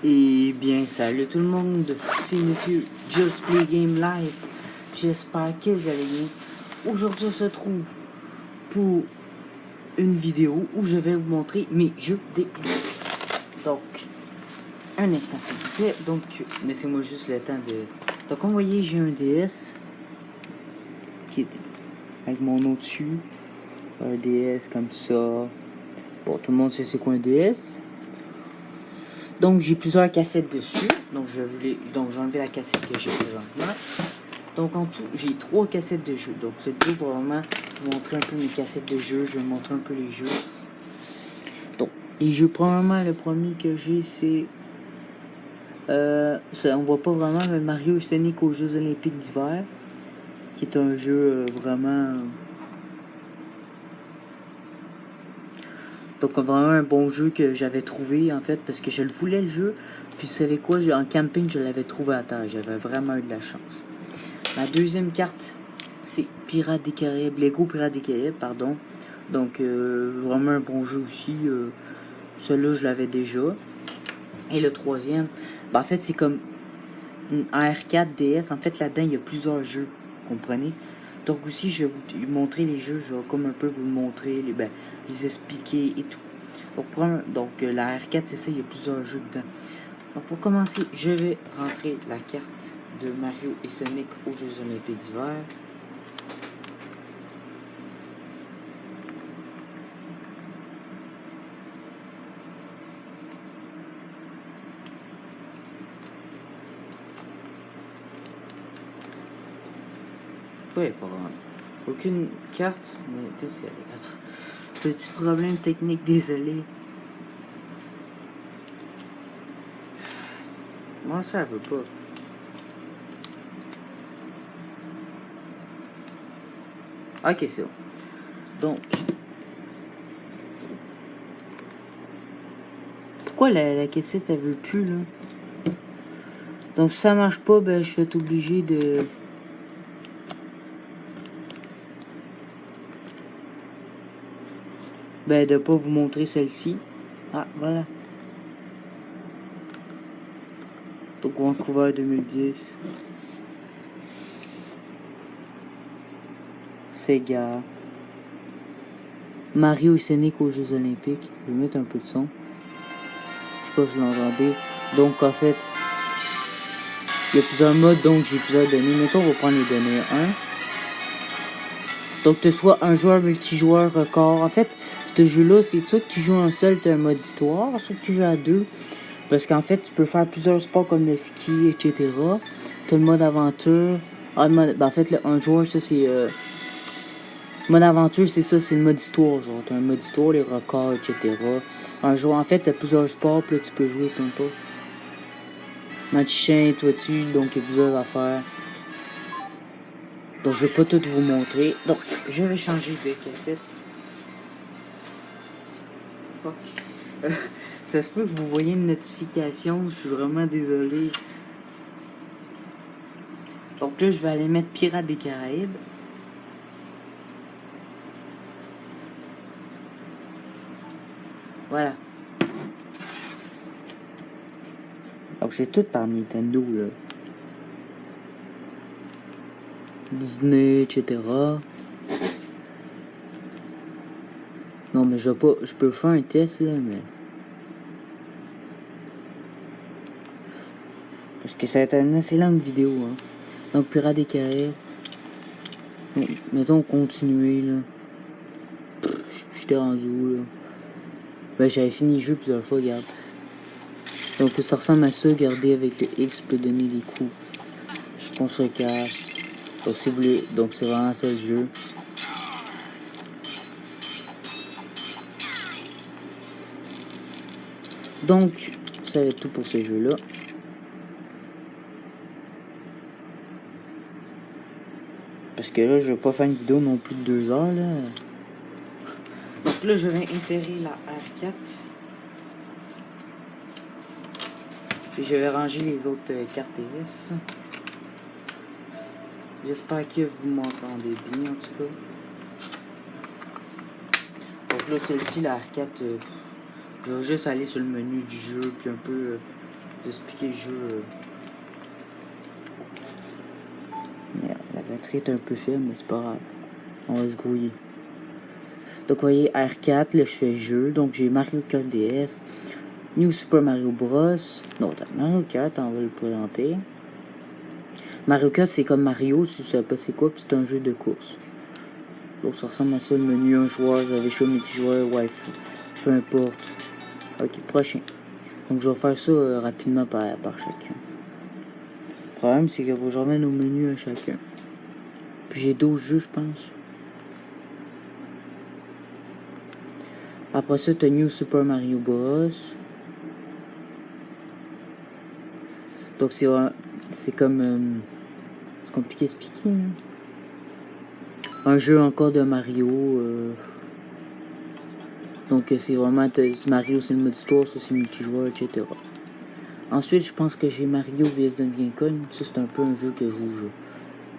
Et bien, salut tout le monde, c'est Monsieur Just Play Game Live. J'espère que vous allez bien. Aujourd'hui, on se trouve pour une vidéo où je vais vous montrer mes jeux DS. Donc, un instant s'il vous plaît. Donc, laissez-moi juste le temps de... Donc, comme vous voyez, j'ai un DS qui est avec mon nom dessus. Un DS comme ça. Bon, tout le monde sait c'est quoi un DS. Donc j'ai plusieurs cassettes dessus. Donc j'ai enlevé la cassette que j'ai présentement. Donc en tout, j'ai 3 cassettes de jeux. Donc cette vidéo va vraiment vous montrer un peu mes cassettes de jeux. Je vais vous montrer un peu les jeux. Donc les jeux, probablement le premier que j'ai c'est... on voit pas vraiment, mais Mario et Sonic aux Jeux Olympiques d'hiver. Qui est un jeu vraiment... Donc vraiment un bon jeu que j'avais trouvé en fait parce que je le voulais le jeu. Puis vous savez quoi, en camping je l'avais trouvé à terre. J'avais vraiment eu de la chance. Ma deuxième carte c'est Pirates des Caraïbes, Lego Pirates des Caraïbes, pardon. Donc vraiment un bon jeu aussi. Celui-là je l'avais déjà. Et le troisième, en fait c'est comme une AR4 DS. En fait là-dedans il y a plusieurs jeux, comprenez. Donc aussi je vais vous montrer les jeux, je vais comme un peu vous montrer, les expliquer et tout. Donc la R4 c'est ça, il y a plusieurs jeux dedans. Donc pour commencer, je vais rentrer la carte de Mario et Sonic aux Jeux Olympiques d'hiver. Ouais, pas vraiment. Aucune carte n'a été serrée. Petit problème technique, désolé. Moi ça veut pas. Ok, c'est bon. Donc, pourquoi la cassette elle veut plus là? Donc si ça marche pas, ben je vais être obligé de... de pas vous montrer celle-ci. Ah, voilà. Donc Vancouver 2010. Sega. Mario et Sonic aux Jeux Olympiques. Je vais mettre un peu de son. Je sais pas si vous l'entendez. Donc en fait, il y a plusieurs modes, donc j'ai plusieurs données. Mettons, on va prendre les données 1. Donc tu as soit un joueur multijoueur record. En fait, ce jeu-là, c'est soit que tu joues en seul, tu as un mode histoire, soit que tu joues à 2. Parce qu'en fait, tu peux faire plusieurs sports comme le ski, etc. Tu as le mode aventure. Ah, en fait, un joueur, ça c'est... mode aventure, c'est ça, c'est le mode histoire. Genre, t'as un mode histoire, les records, etc. Un joueur, en fait, t'as plusieurs sports, puis là, tu peux jouer, peu importe. Match chien, toi dessus, donc il y a plusieurs affaires. Donc, je vais pas tout vous montrer. Donc, je vais changer de cassette. Fuck. Ça se peut que vous voyez une notification, je suis vraiment désolé. Donc là, je vais aller mettre Pirates des Caraïbes. Voilà. Donc c'est tout par Nintendo là. Disney, etc. Non mais je peux faire un test là, mais... Parce que ça va être une assez longue vidéo, hein. Donc Pirates des Caraïbes. Donc, mettons continuer là. J'étais rendu où là? Ben j'avais fini le jeu plusieurs fois, regarde. Donc ça ressemble à ça, garder avec le X peut donner des coups. Construire carte. Donc si vous voulez, donc c'est vraiment ça le jeu. Donc ça va être tout pour ce jeu là. Parce que là je vais pas faire une vidéo non plus de 2 heures là. Donc là je vais insérer la R4. Puis je vais ranger les autres cartes TS. J'espère que vous m'entendez bien en tout cas. Donc là celle-ci, la R4, je vais juste aller sur le menu du jeu puis un peu d'expliquer le jeu. Merde, la batterie est un peu faible, mais c'est pas grave. On va se grouiller. Donc, vous voyez, R4, là, je fais jeu. Donc, j'ai Mario Kart DS, New Super Mario Bros. Non, attends, Mario Kart, on va le présenter. Mario Kart, c'est comme Mario, si vous savez pas c'est quoi, puis c'est un jeu de course. Donc, ça ressemble à ça, le menu, un joueur, vous avez choix multijoueur, Wi-Fi, peu importe. Ok, prochain. Donc, je vais faire ça rapidement par chacun. Le problème, c'est que faut que je ramène au menu à chacun. Puis j'ai 12 jeux, je pense. Après ça, t'as New Super Mario Bros. Donc c'est comme... c'est compliqué à expliquer. Hein? Un jeu encore de Mario. Donc c'est vraiment... Mario, c'est le mode histoire, ça c'est multijoueur, etc. Ensuite, je pense que j'ai Mario vs Donkey Kong. Ça, c'est un peu un jeu que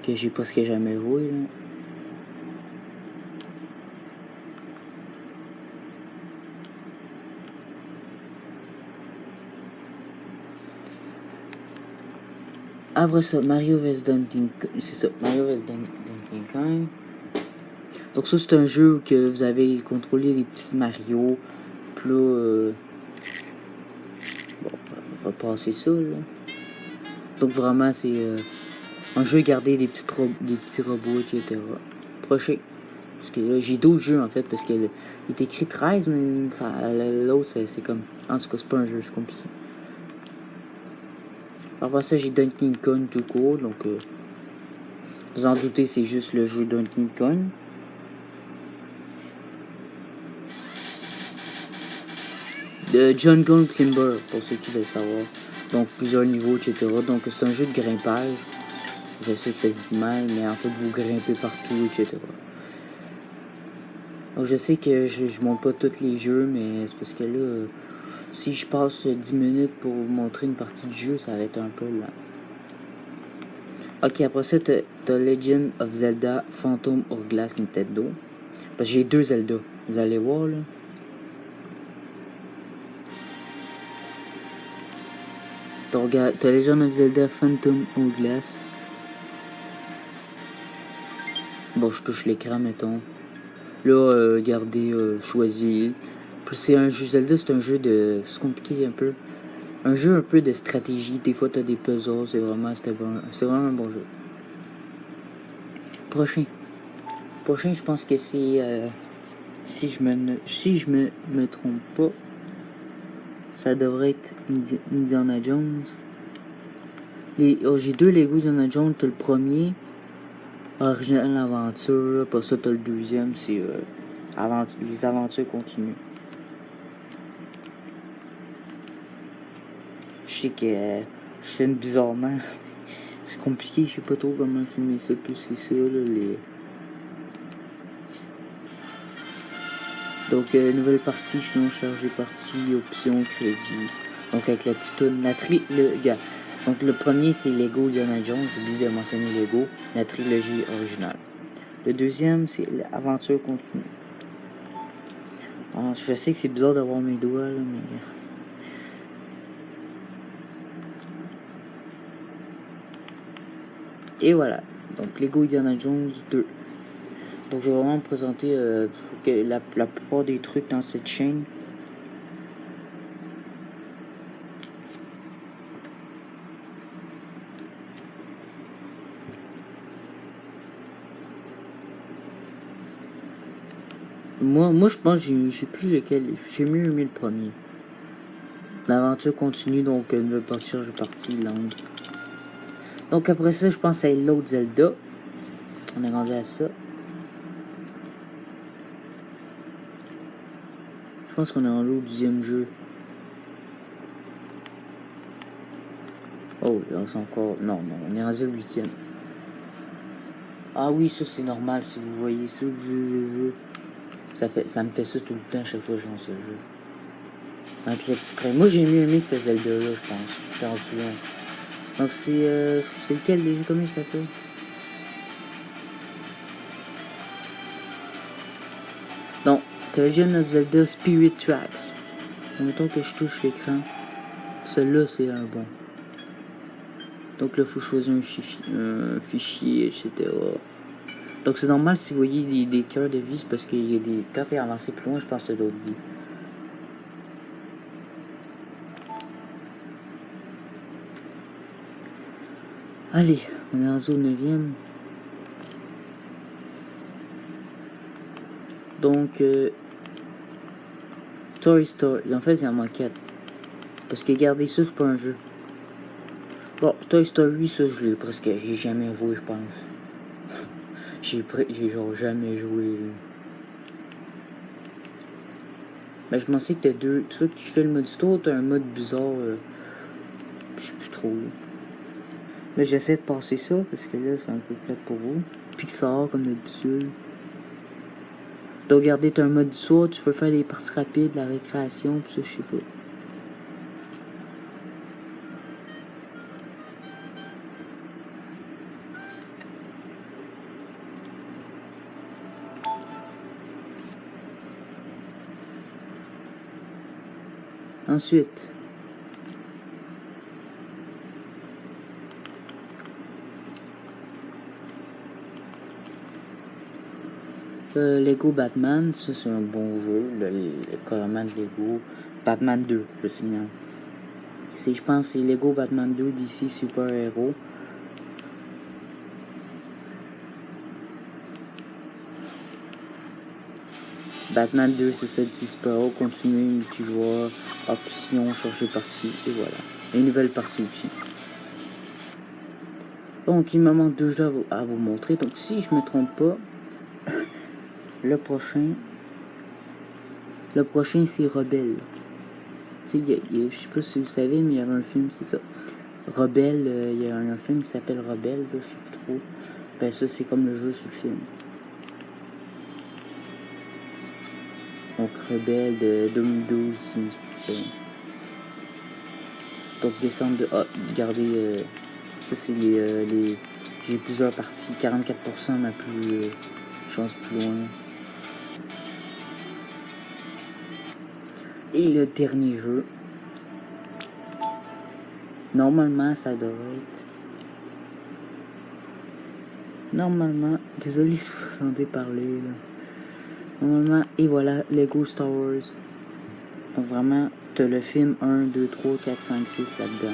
que j'ai presque jamais joué. Là. Après ça, Mario vs Donkey Kong. C'est ça, Mario vs Donkey Kong. Donc ça, c'est un jeu où que vous avez contrôlé les petits Mario. Puis là... Bon, on va passer ça, là. Donc vraiment, c'est un jeu garder des petits robots, etc. Prochain. Parce que là, j'ai 12 jeux, en fait, parce que il est écrit 13, mais l'autre, c'est comme... En tout cas, c'est pas un jeu, c'est compliqué. Après ça, j'ai Donkey Kong tout court, donc... vous en doutez, c'est juste le jeu Donkey Kong. De Jungle Climber, pour ceux qui veulent savoir. Donc, plusieurs niveaux, etc. Donc, c'est un jeu de grimpage. Je sais que ça se dit mal, mais en fait, vous grimpez partout, etc. Donc, je sais que je montre pas tous les jeux, mais c'est parce que là, si je passe 10 minutes pour vous montrer une partie du jeu, ça va être un peu lent. Ok, après ça, t'as Legend of Zelda Phantom Hourglass Nintendo. Parce que j'ai 2 Zelda. Vous allez voir, là. T'as Legend of Zelda Phantom Hourglass. Bon, je touche l'écran, mettons. Là, regardez, choisir. Plus c'est un jeu Zelda, c'est un jeu de... C'est compliqué un peu. Un jeu un peu de stratégie. Des fois, t'as des puzzles. C'est vraiment un bon jeu. Prochain, je pense que c'est... si je me trompe pas, ça devrait être Indiana Jones. J'ai 2 Lego Indiana Jones. T'as le premier, Original Aventure. Après ça, t'as le deuxième, c'est les aventures continues. Je sais que je filme bizarrement. C'est compliqué, je sais pas trop comment filmer ça plus que ça, là, Donc, nouvelle partie, je suis chargé partie, option, crédit. Donc, avec la petite toune, gars. Donc, le premier, c'est Lego Indiana Jones. J'ai oublié de mentionner Lego, la trilogie originale. Le deuxième, c'est l'aventure continue. Alors, je sais que c'est bizarre d'avoir mes doigts, là, mais... Et voilà. Donc, Lego Indiana Jones 2. Donc, je vais vraiment présenter la plupart des trucs dans cette chaîne. Moi, je pense que j'ai plus lequel. J'ai mieux aimé le premier. L'aventure continue, donc une nouvelle partie, je partie langue. Donc après ça, je pense à l'autre Zelda. On est rendu à ça. Je pense qu'on est rendu au 10e jeu. Oh, là, c'est encore... Non, on est rendu au 8e. Ah oui, ça c'est normal, si vous voyez ça. Ça me fait ça tout le temps à chaque fois que je lance le jeu. Avec les petits traits. Moi, j'ai mieux aimé cette Zelda-là, je pense. J'étais rendu loin. Donc c'est lequel déjà? Comment il s'appelle? Donc, The Legend of Zelda Spirit Tracks. En même temps que je touche l'écran. Celui-là, c'est un bon. Donc là, il faut choisir un fichier, etc. Donc c'est normal si vous voyez des cœurs de vie, c'est parce qu'il y a des... Quand t'es avancé plus loin, je pense que t'as d'autres vies. Allez, on est en zone 9e. Donc, Toy Story. En fait, il y en a 4. Parce que regardez ça, c'est pas un jeu. Bon, Toy Story, ça, je l'ai presque... J'ai jamais joué, je pense. J'ai genre jamais joué. Là. Ben, je pensais que t'as deux. Tu sais que tu fais le mode histoire, t'as un mode bizarre. Je sais plus trop. Là. Là, j'essaie de passer ça, parce que là, c'est un peu plate pour vous. Pixar, comme d'habitude. Donc, regardez, t'as un mode histoire, tu peux faire des parties rapides, la récréation, pis ça, je sais pas. Ensuite, Lego Batman, ça c'est un bon jeu, le carrément de Lego. Batman 2, je signale. Je pense c'est Lego Batman 2 DC Super Hero. Batman 2, c'est ça, DC Super Hero, continuer, multijoueur, option, changer partie, et voilà. Et une nouvelle partie aussi. Donc il me manque 2 jeux à vous montrer, donc si je me trompe pas, le prochain c'est Rebelle. Tu sais, je sais pas si vous savez, mais il y avait un film, c'est ça. Rebelle, il y a un film qui s'appelle Rebelle, là, je sais plus trop. Ben ça, c'est comme le jeu sur le film. Donc Rebelle de 2012, c'est... Donc descendre de... Ah, regardez, ça c'est les... J'ai plusieurs parties, 44% ma plus... chance plus loin. Et le dernier jeu. Normalement, ça devrait être... Normalement, désolé si vous entendez parler, là. Normalement, et voilà, Lego Star Wars. Donc vraiment, t'as le film 1, 2, 3, 4, 5, 6 là-dedans.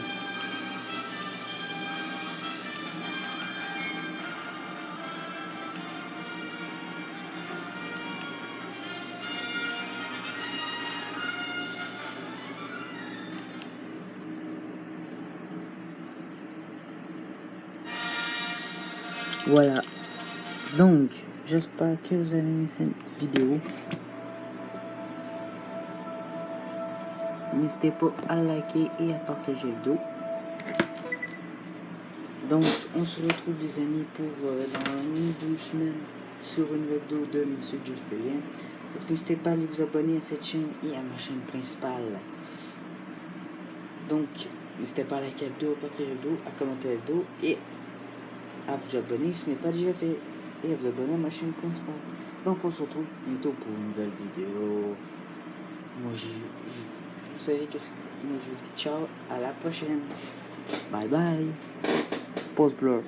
Voilà. Donc, j'espère que vous avez aimé cette vidéo. N'hésitez pas à liker et à partager le vidéo. Donc, on se retrouve les amis pour dans 2 semaines sur une vidéo de Monsieur Just Play Game. Donc, n'hésitez pas à aller vous abonner à cette chaîne et à ma chaîne principale. Donc, n'hésitez pas à liker la vidéo, à partager la vidéo, à commenter la vidéo et à vous abonner si ce n'est pas déjà fait et à vous abonner à ma chaîne principale. Donc on se retrouve bientôt pour une nouvelle vidéo. Moi vous savez qu'est-ce que moi je vous dis ciao, à la prochaine. Bye bye. Pause blur.